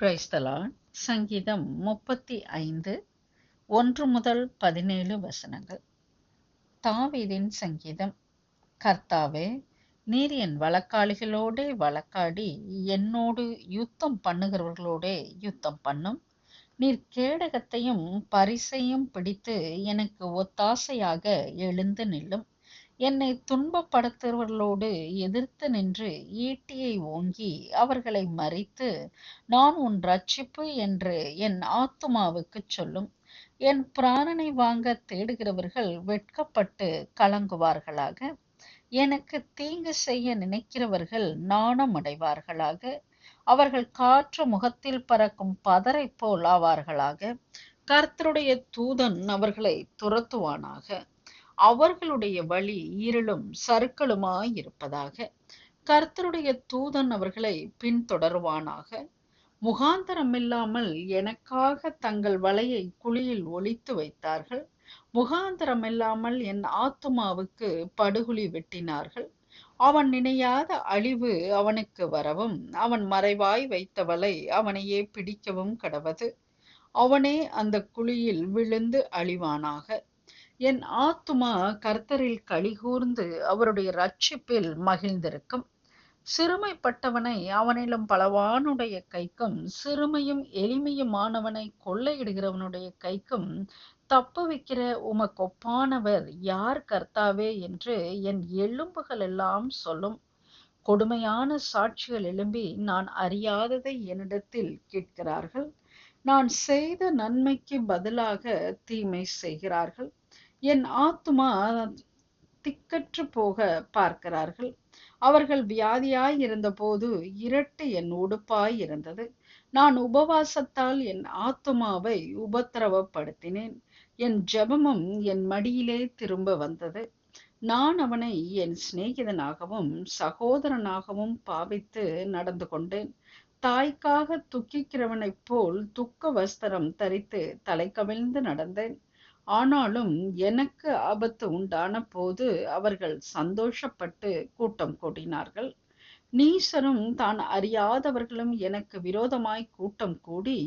Praise the Lord. சங்கீதம் 35 1 முதல் 17 வசனங்கள். தாவீதின் சங்கீதம். கர்த்தாவே, நீர் என் வழக்காளிகளோடே வழக்காடி என்னோடு யுத்தம் பண்ணுகிறவர்களோடே யுத்தம் பண்ணும். நீர் கேடகத்தையும் பரிசையும் பிடித்து எனக்கு ஒத்தாசையாக எழுந்து நில்லும். என்னை துன்பப்படுத்துகிறவர்களோடு எதிர்த்து நின்று ஈட்டியை ஓங்கி அவர்களை மறித்து, நான் உன் இரட்சிப்பு என்று என் ஆத்துமாவுக்குச் சொல்லும். என் பிராணனை வாங்க தேடுகிறவர்கள் வெட்கப்பட்டு கலங்குவார்களாக. எனக்கு தீங்கு செய்ய நினைக்கிறவர்கள் நாணமடைவார்களாக. அவர்கள் காற்று முகத்தில் பறக்கும் பதரை போல் ஆவார்களாக. கர்த்தருடைய தூதன் அவர்களை துரத்துவானாக. அவர்களுடைய வழி இருளும் சறுக்களுமாயிருப்பதாக. கர்த்தருடைய தூதன் அவர்களை பின்தொடருவானாக. முகாந்தரமில்லாமல் எனக்காக தங்கள் வலையை குழியில் ஒளித்து வைத்தார்கள். முகாந்தரமில்லாமல் என் ஆத்துமாவுக்கு படுகுழி வெட்டினார்கள். அவன் நினையாத அழிவு அவனுக்கு வரவும், அவன் மறைவாய் வைத்த வலை அவனையே பிடிக்கவும் கடவது. அவனே அந்த குழியில் விழுந்து அழிவானாக. என் ஆத்துமா கர்த்தரில் களிகூர்ந்து அவருடைய இரட்சிப்பில் மகிழ்ந்திருக்கும். சிறுமைப்பட்டவனை அவனிலும் பலவானுடைய கைக்கும், சிறுமையும் எளிமையுமானவனை கொள்ளையிடுகிறவனுடைய கைக்கும் தப்புவிக்கிற உமக்கொப்பானவர் யார் கர்த்தாவே என்று என் எலும்புகள் எல்லாம் சொல்லும். கொடுமையான சாட்சிகள் எழும்பி நான் அறியாததை என்னிடத்தில் கேட்கிறார்கள். நான் செய்த நன்மைக்கு பதிலாக தீமை செய்கிறார்கள். என் ஆத்துமா திக்கற்று போக பார்க்கிறார்கள். அவர்கள் வியாதியாய் இருந்தபோது இரட்டு என் உடுப்பாய் இருந்தது. நான் உபவாசத்தால் என் ஆத்துமாவை உபத்திரவப்படுத்தினேன். என் ஜெபமும் என் மடியிலே திரும்ப வந்தது. நான் அவனை என் சிநேகிதனாகவும் சகோதரனாகவும் பாவித்து நடந்து கொண்டேன். தாய்க்காக துக்கிக்கிறவனைப் போல் துக்க வஸ்திரம் தரித்து தலை கவிழ்ந்து நடந்தேன். ஆனாலும் எனக்கு ஆபத்து உண்டான போது அவர்கள் சந்தோஷப்பட்டு கூட்டம் கூடினார்கள். நீசரும் தான் அறியாதவர்களும் எனக்கு விரோதமாய் கூட்டம் கூடி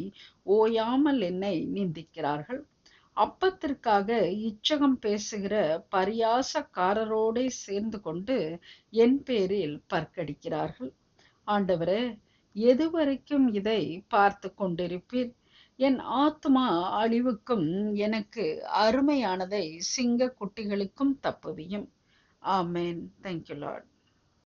ஓயாமல் என்னை நிந்திக்கிறார்கள். அப்பத்திற்காக இச்சகம் பேசுகிற பரியாசக்காரரோடே சேர்ந்து கொண்டு என் பேரில் பற்கடிக்கிறார்கள். ஆண்டவரே, எதுவரைக்கும் இதை பார்த்து கொண்டிருப்பீர்? என் ஆத்துமா அழிவுக்கும் எனக்கு அருமையானதை சிங்க குட்டிகளுக்கும் தப்புவியும். ஆமேன். Thank you Lord.